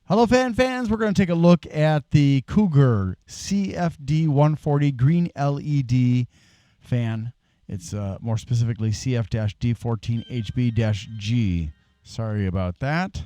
Hello, fans. We're going to take a look at the Cougar CFD 140 green LED fan. It's more specifically CF-D14HB-G. Sorry about that.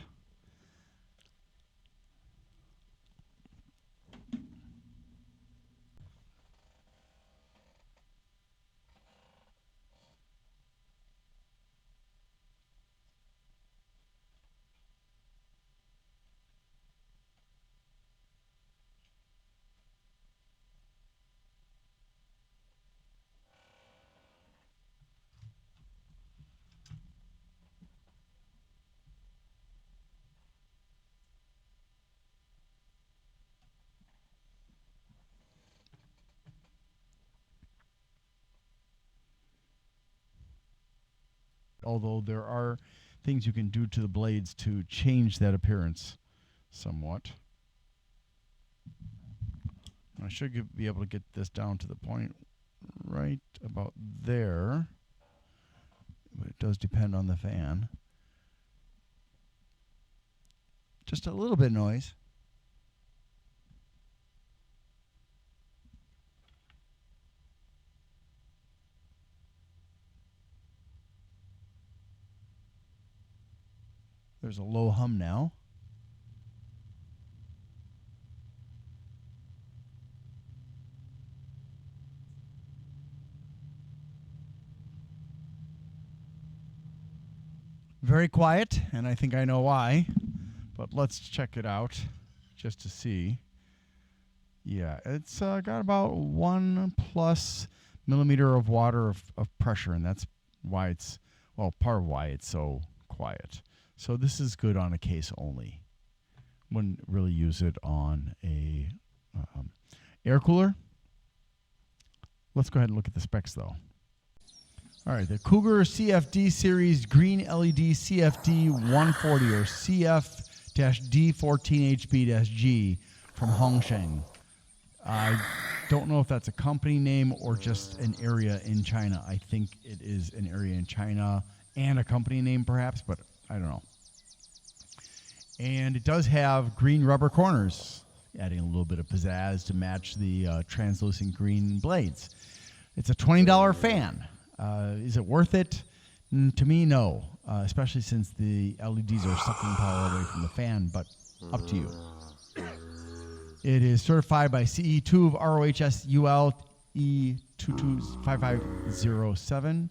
Although there are things you can do to the blades to change that appearance somewhat. I should be able to get this down to the point right about there, but it does depend on the fan. Just a little bit of noise. There's a low hum now. Very quiet, and I think I know why, but let's check it out just to see. Yeah, it's got about 1+ millimeter of water of pressure, and that's why it's, well, part of why it's so quiet. So this is good on a case only. Wouldn't really use it on a air cooler. Let's go ahead and look at the specs, though. All right, the Cougar CFD Series Green LED CFD 140 or CF-D14HB-G from Hongsheng. I don't know if that's a company name or just an area in China. I think it is an area in China and a company name perhaps, but I don't know. And it does have green rubber corners, adding a little bit of pizzazz to match the translucent green blades. It's a $20 fan. Is it worth it? To me, no, especially since the LEDs are sucking power away from the fan, but up to you. It is certified by CE2 of ROHS UL E225507.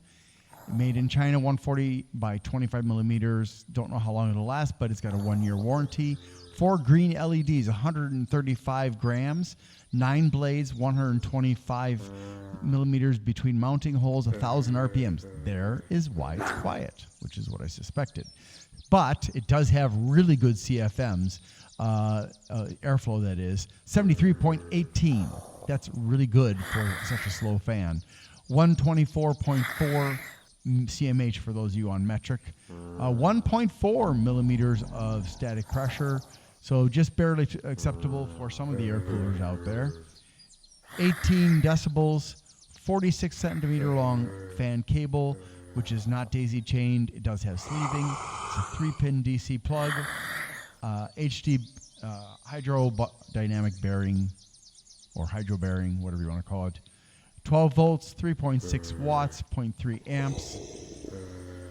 Made in China, 140 by 25 millimeters. Don't know how long it'll last, but it's got a 1-year warranty. 4 green LEDs, 135 grams. 9 blades, 125 millimeters between mounting holes, 1,000 RPMs. There is why it's quiet, which is what I suspected. But it does have really good CFMs, airflow that is, 73.18. That's really good for such a slow fan. 124.4 CMH for those of you on metric. 1.4 millimeters of static pressure. So just barely acceptable for some of the air coolers out there. 18 decibels, 46 centimeter long fan cable, which is not daisy chained. It does have sleeving. It's a 3-pin DC plug. HD hydrodynamic bearing or hydro bearing, whatever you want to call it. 12 volts, 3.6 watts, 0.3 amps.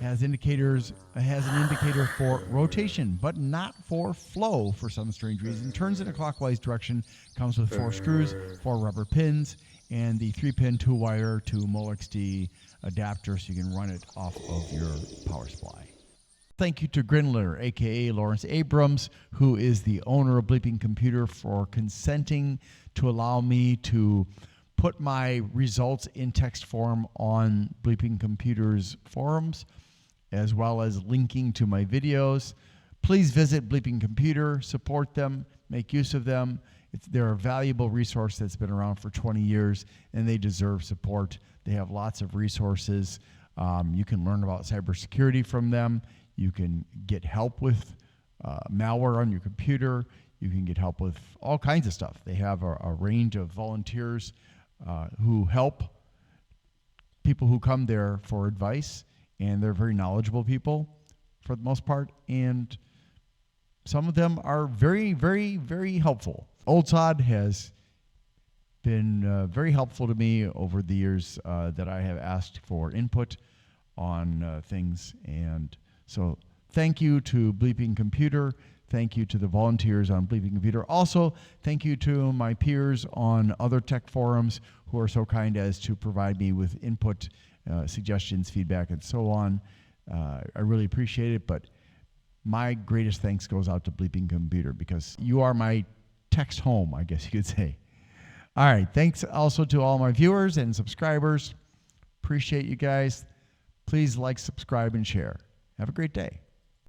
Has indicators. Has an indicator for rotation, but not for flow for some strange reason. Turns in a clockwise direction. Comes with 4 screws, 4 rubber pins, and the 3-pin 2-wire to MolXD adapter, so you can run it off of your power supply. Thank you to Grindler, aka Lawrence Abrams, who is the owner of Bleeping Computer, for consenting to allow me to put my results in text form on Bleeping Computer's forums, as well as linking to my videos. Please visit Bleeping Computer, support them, make use of them. They're a valuable resource that's been around for 20 years, and they deserve support. They have lots of resources. You can learn about cybersecurity from them. You can get help with malware on your computer. You can get help with all kinds of stuff. They have a range of volunteers who help people who come there for advice, and they're very knowledgeable people for the most part, and some of them are very, very, very helpful. Old Sod has been very helpful to me over the years that I have asked for input on things. And so thank you to Bleeping Computer. Thank you to the volunteers on Bleeping Computer. Also, thank you to my peers on other tech forums who are so kind as to provide me with input, suggestions, feedback, and so on. I really appreciate it, but my greatest thanks goes out to Bleeping Computer because you are my text home, I guess you could say. All right, thanks also to all my viewers and subscribers. Appreciate you guys. Please like, subscribe, and share. Have a great day.